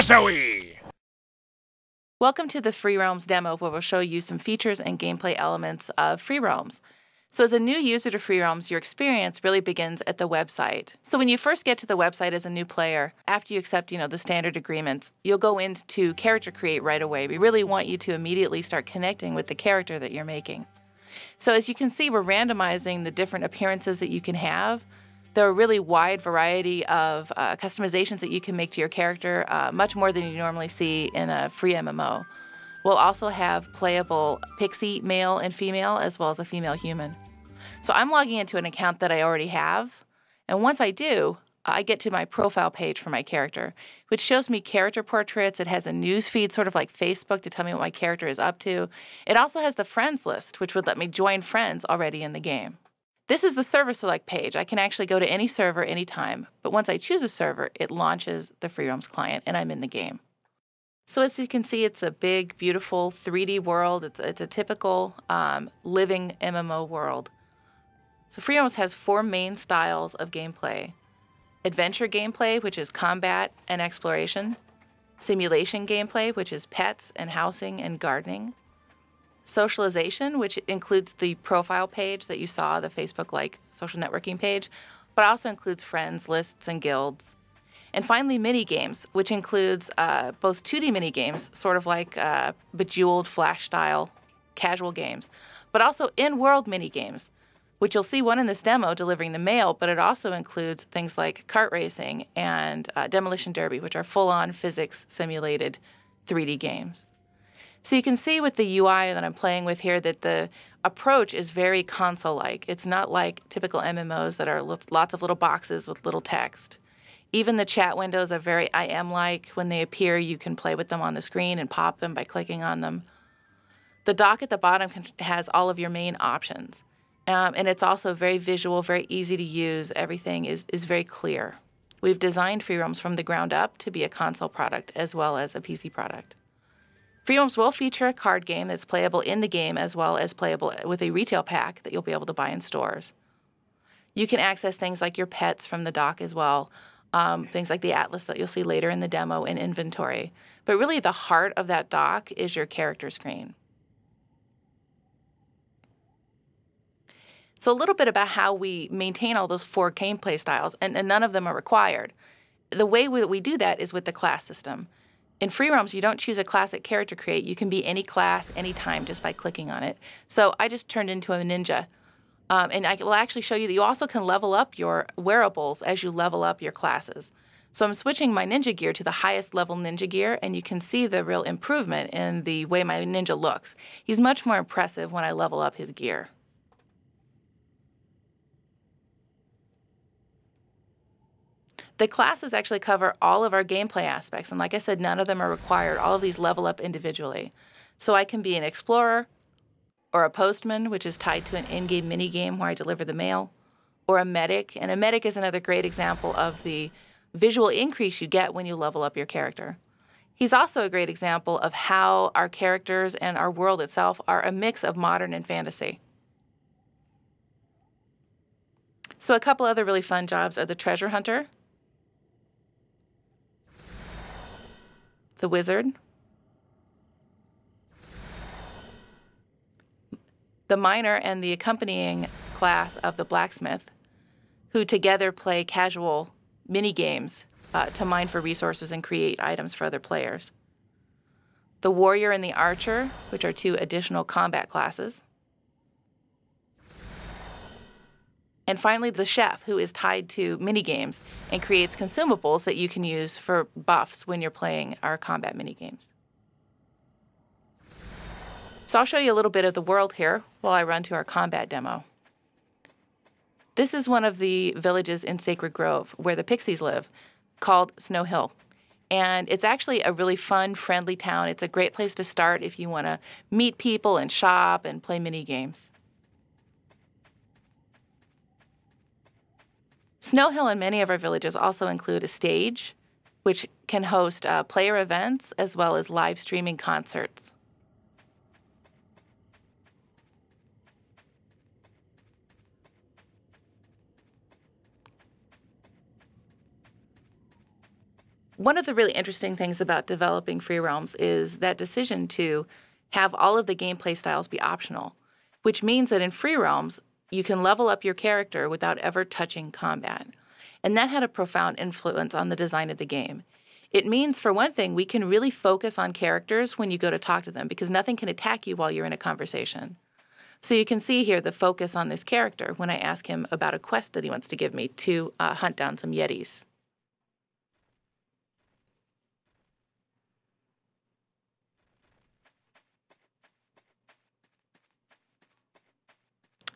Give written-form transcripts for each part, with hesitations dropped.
Espresso-y! Welcome to the Free Roams demo, where we'll show you some features and gameplay elements of Free Roams. So as a new user to Free Roams, your experience really begins at the website. So when you first get to the website as a new player, after you accept, the standard agreements, you'll go into Character Create right away. We really want you to immediately start connecting with the character that you're making. So as you can see, we're randomizing the different appearances that you can have. There are a really wide variety of customizations that you can make to your character, much more than you normally see in a free MMO. We'll also have playable pixie male and female, as well as a female human. So I'm logging into an account that I already have, and once I do, I get to my profile page for my character, which shows me character portraits. It has a news feed, sort of like Facebook, to tell me what my character is up to. It also has the friends list, which would let me join friends already in the game. This is the server select page. I can actually go to any server anytime, but once I choose a server, it launches the Free Roams client and I'm in the game. So as you can see, it's a big, beautiful 3D world. It's a typical living MMO world. So Free Roams has 4 main styles of gameplay. Adventure gameplay, which is combat and exploration. Simulation gameplay, which is pets and housing and gardening. Socialization, which includes the profile page that you saw, the Facebook-like social networking page, but also includes friends, lists, and guilds. And finally, mini-games, which includes both 2D mini-games, sort of like Bejeweled, Flash-style casual games, but also in-world mini-games, which you'll see one in this demo delivering the mail, but it also includes things like kart racing and Demolition Derby, which are full-on physics-simulated 3D games. So you can see with the UI that I'm playing with here that the approach is very console-like. It's not like typical MMOs that are lots of little boxes with little text. Even the chat windows are very IM-like. When they appear, you can play with them on the screen and pop them by clicking on them. The dock at the bottom has all of your main options. And it's also very visual, very easy to use. Everything is very clear. We've designed Free Roams from the ground up to be a console product as well as a PC product. Free Roams will feature a card game that's playable in the game as well as playable with a retail pack that you'll be able to buy in stores. You can access things like your pets from the dock as well, things like the atlas that you'll see later in the demo and inventory. But really the heart of that dock is your character screen. So a little bit about how we maintain all those 4 gameplay styles, and none of them are required. The way we do that is with the class system. In Free Roams, you don't choose a class at Character Create. You can be any class, anytime, just by clicking on it. So I just turned into a ninja. And I will actually show you that you also can level up your wearables as you level up your classes. So I'm switching my ninja gear to the highest level ninja gear, and you can see the real improvement in the way my ninja looks. He's much more impressive when I level up his gear. The classes actually cover all of our gameplay aspects, and like I said, none of them are required. All of these level up individually. So I can be an explorer, or a postman, which is tied to an in-game mini-game where I deliver the mail, or a medic. And a medic is another great example of the visual increase you get when you level up your character. He's also a great example of how our characters and our world itself are a mix of modern and fantasy. So a couple other really fun jobs are the treasure hunter, the wizard, the miner, and the accompanying class of the blacksmith, who together play casual mini-games to mine for resources and create items for other players. The warrior and the archer, which are 2 additional combat classes. And finally, the chef, who is tied to mini-games and creates consumables that you can use for buffs when you're playing our combat mini-games. So I'll show you a little bit of the world here while I run to our combat demo. This is one of the villages in Sacred Grove where the pixies live, called Snow Hill. And it's actually a really fun, friendly town. It's a great place to start if you want to meet people and shop and play mini-games. Snow Hill and many of our villages also include a stage, which can host player events as well as live streaming concerts. One of the really interesting things about developing Free Roams is that decision to have all of the gameplay styles be optional, which means that in Free Roams, you can level up your character without ever touching combat. And that had a profound influence on the design of the game. It means, for one thing, we can really focus on characters when you go to talk to them because nothing can attack you while you're in a conversation. So you can see here the focus on this character when I ask him about a quest that he wants to give me to hunt down some Yetis.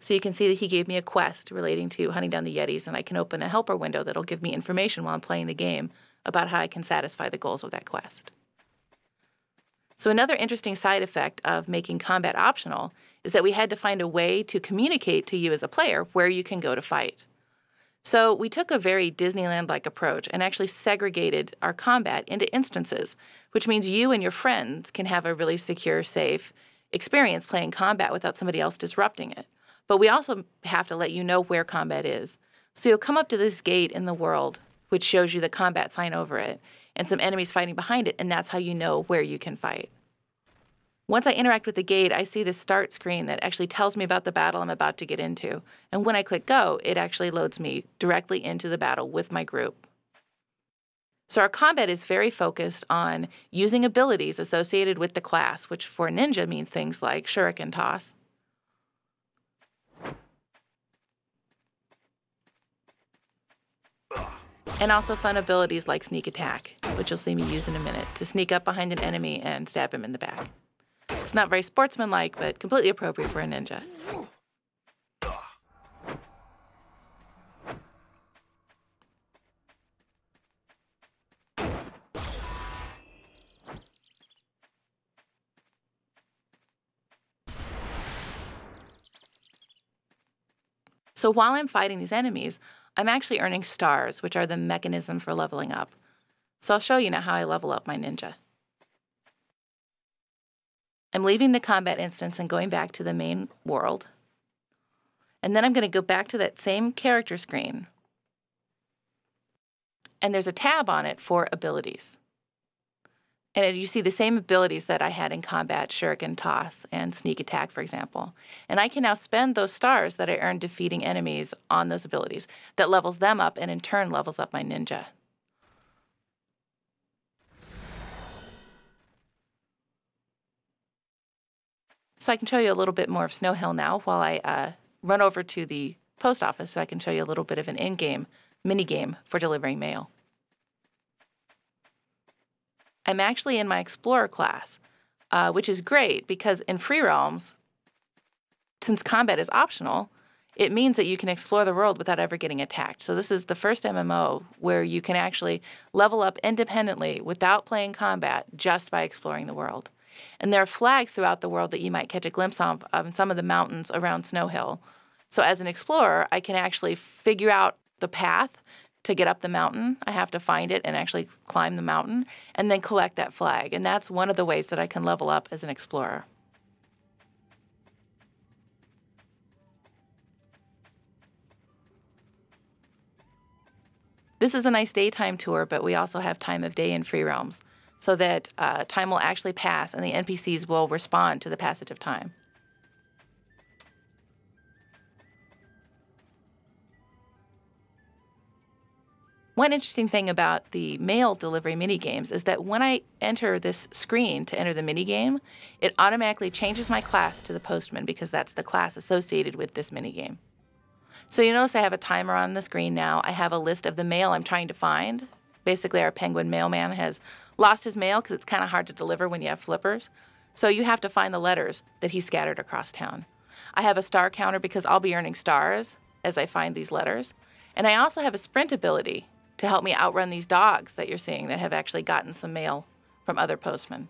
So you can see that he gave me a quest relating to hunting down the Yetis, and I can open a helper window that'll give me information while I'm playing the game about how I can satisfy the goals of that quest. So another interesting side effect of making combat optional is that we had to find a way to communicate to you as a player where you can go to fight. So we took a very Disneyland-like approach and actually segregated our combat into instances, which means you and your friends can have a really secure, safe experience playing combat without somebody else disrupting it. But we also have to let you know where combat is. So you'll come up to this gate in the world, which shows you the combat sign over it, and some enemies fighting behind it, and that's how you know where you can fight. Once I interact with the gate, I see this start screen that actually tells me about the battle I'm about to get into. And when I click go, it actually loads me directly into the battle with my group. So our combat is very focused on using abilities associated with the class, which for ninja means things like shuriken toss, and also fun abilities like sneak attack, which you'll see me use in a minute, to sneak up behind an enemy and stab him in the back. It's not very sportsmanlike, but completely appropriate for a ninja. So while I'm fighting these enemies, I'm actually earning stars, which are the mechanism for leveling up. So I'll show you now how I level up my ninja. I'm leaving the combat instance and going back to the main world. And then I'm going to go back to that same character screen. And there's a tab on it for abilities. And you see the same abilities that I had in combat, shuriken toss and sneak attack, for example. And I can now spend those stars that I earned defeating enemies on those abilities. That levels them up and in turn levels up my ninja. So I can show you a little bit more of Snow Hill now while I run over to the post office so I can show you a little bit of an in-game mini-game for delivering mail. I'm actually in my Explorer class, which is great because in Free Roams, since combat is optional, it means that you can explore the world without ever getting attacked. So this is the first MMO where you can actually level up independently without playing combat just by exploring the world. And there are flags throughout the world that you might catch a glimpse of in some of the mountains around Snow Hill. So as an explorer, I can actually figure out the path to get up the mountain. I have to find it and actually climb the mountain and then collect that flag. And that's one of the ways that I can level up as an explorer. This is a nice daytime tour, but we also have time of day in Free Roams so that time will actually pass and the NPCs will respond to the passage of time. One interesting thing about the mail delivery minigames is that when I enter this screen to enter the minigame, it automatically changes my class to the postman because that's the class associated with this minigame. So you notice I have a timer on the screen now. I have a list of the mail I'm trying to find. Basically, our penguin mailman has lost his mail because it's kind of hard to deliver when you have flippers. So you have to find the letters that he scattered across town. I have a star counter because I'll be earning stars as I find these letters. And I also have a sprint ability to help me outrun these dogs that you're seeing that have actually gotten some mail from other postmen.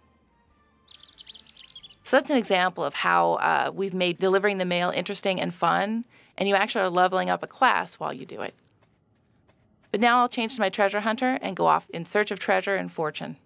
So that's an example of how we've made delivering the mail interesting and fun, and you actually are leveling up a class while you do it. But now I'll change to my treasure hunter and go off in search of treasure and fortune.